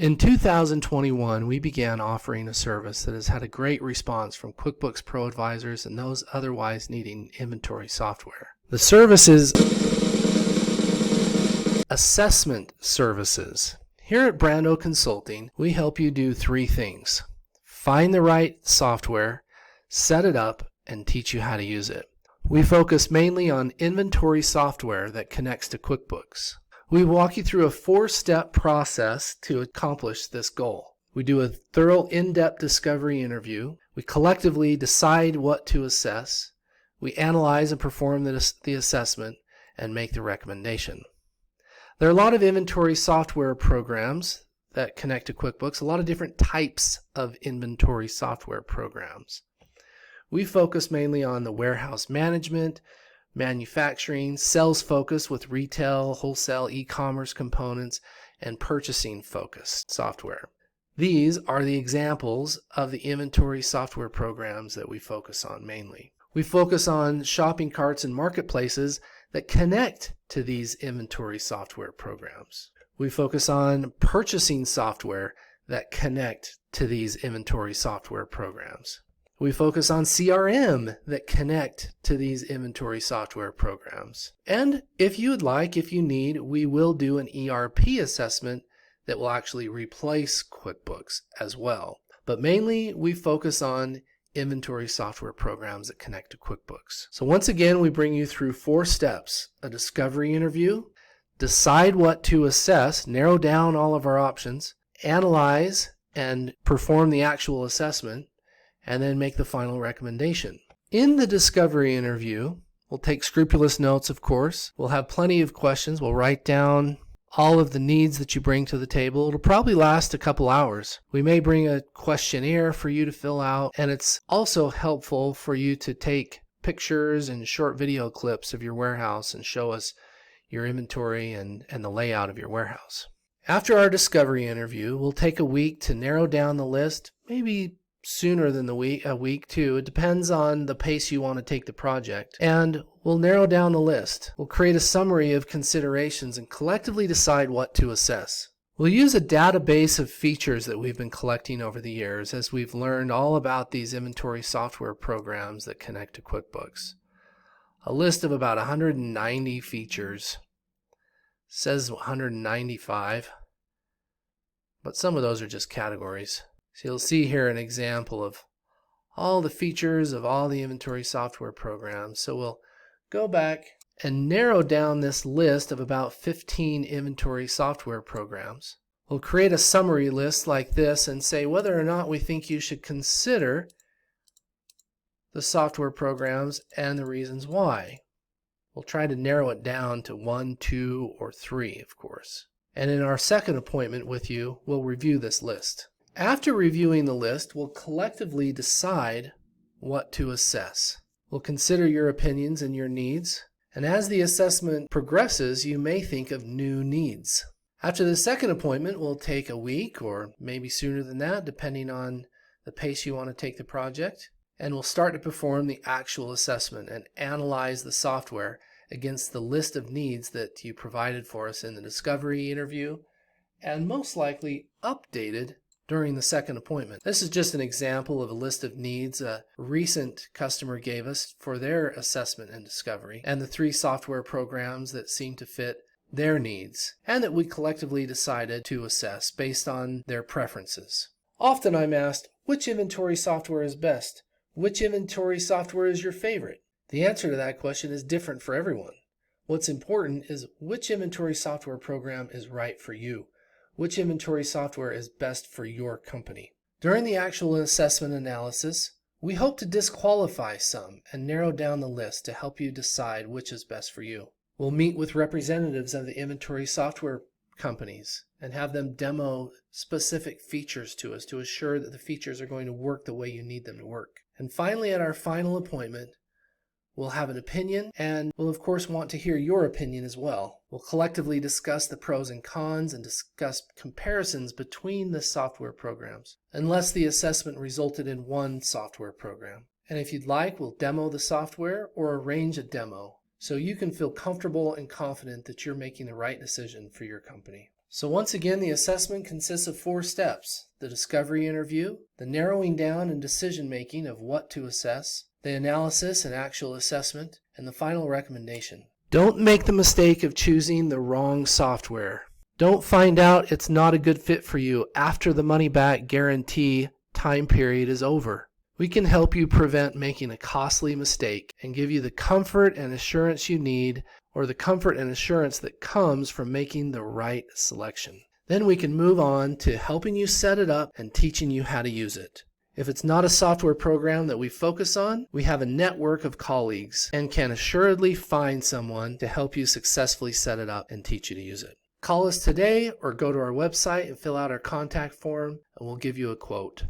In 2021, we began offering a service that has had a great response from QuickBooks Pro advisors and those otherwise needing inventory software. The service is assessment services. Here at Brando Consulting, we help you do three things: find the right software, set it up, and teach you how to use it. We focus mainly on inventory software that connects to QuickBooks. We walk you through a 4-step process to accomplish this goal. We do a thorough in-depth discovery interview. We collectively decide what to assess. We analyze and perform the assessment and make the recommendation. There are a lot of inventory software programs that connect to QuickBooks, a lot of different types of inventory software programs. We focus mainly on the warehouse management, manufacturing, sales focus with retail, wholesale, e-commerce components, and purchasing focused software. These are the examples of the inventory software programs that we focus on mainly. We focus on shopping carts and marketplaces that connect to these inventory software programs. We focus on purchasing software that connect to these inventory software programs. We focus on CRM that connect to these inventory software programs. And if you would like, if you need, we will do an ERP assessment that will actually replace QuickBooks as well. But mainly we focus on inventory software programs that connect to QuickBooks. So once again, we bring you through 4 steps: a discovery interview, decide what to assess, narrow down all of our options, analyze and perform the actual assessment, and then make the final recommendation. In the discovery interview, we'll take scrupulous notes, of course. We'll have plenty of questions. We'll write down all of the needs that you bring to the table. It'll probably last a couple hours. We may bring a questionnaire for you to fill out, and it's also helpful for you to take pictures and short video clips of your warehouse and show us your inventory and the layout of your warehouse. After our discovery interview, we'll take a week to narrow down the list, maybe sooner than a week too. It depends on the pace you want to take the project. And we'll narrow down the list. We'll create a summary of considerations and collectively decide what to assess. We'll use a database of features that we've been collecting over the years as we've learned all about these inventory software programs that connect to QuickBooks. A list of about 190 features. Says 195, but some of those are just categories. So you'll see here an example of all the features of all the inventory software programs. So we'll go back and narrow down this list of about 15 inventory software programs. We'll create a summary list like this and say whether or not we think you should consider the software programs and the reasons why. We'll try to narrow it down to 1, 2, or 3, of course. And in our second appointment with you, we'll review this list. After reviewing the list, we'll collectively decide what to assess. We'll consider your opinions and your needs, and as the assessment progresses, you may think of new needs. After the second appointment, we'll take a week or maybe sooner than that, depending on the pace you want to take the project, and we'll start to perform the actual assessment and analyze the software against the list of needs that you provided for us in the discovery interview, and most likely updated during the second appointment. This is just an example of a list of needs a recent customer gave us for their assessment and discovery, and the 3 software programs that seem to fit their needs, and that we collectively decided to assess based on their preferences. Often I'm asked, which inventory software is best? Which inventory software is your favorite? The answer to that question is different for everyone. What's important is which inventory software program is right for you. Which inventory software is best for your company. During the actual assessment analysis, we hope to disqualify some and narrow down the list to help you decide which is best for you. We'll meet with representatives of the inventory software companies and have them demo specific features to us to assure that the features are going to work the way you need them to work. And finally, at our final appointment, we'll have an opinion, and we'll of course want to hear your opinion as well. We'll collectively discuss the pros and cons and discuss comparisons between the software programs, unless the assessment resulted in one software program. And if you'd like, we'll demo the software or arrange a demo so you can feel comfortable and confident that you're making the right decision for your company. So once again, the assessment consists of 4 steps: the discovery interview, the narrowing down and decision making of what to assess, the analysis and actual assessment, and the final recommendation. Don't make the mistake of choosing the wrong software. Don't find out it's not a good fit for you after the money-back guarantee time period is over. We can help you prevent making a costly mistake and give you the comfort and assurance you need, or the comfort and assurance that comes from making the right selection. Then we can move on to helping you set it up and teaching you how to use it. If it's not a software program that we focus on, we have a network of colleagues and can assuredly find someone to help you successfully set it up and teach you to use it. Call us today or go to our website and fill out our contact form, and we'll give you a quote.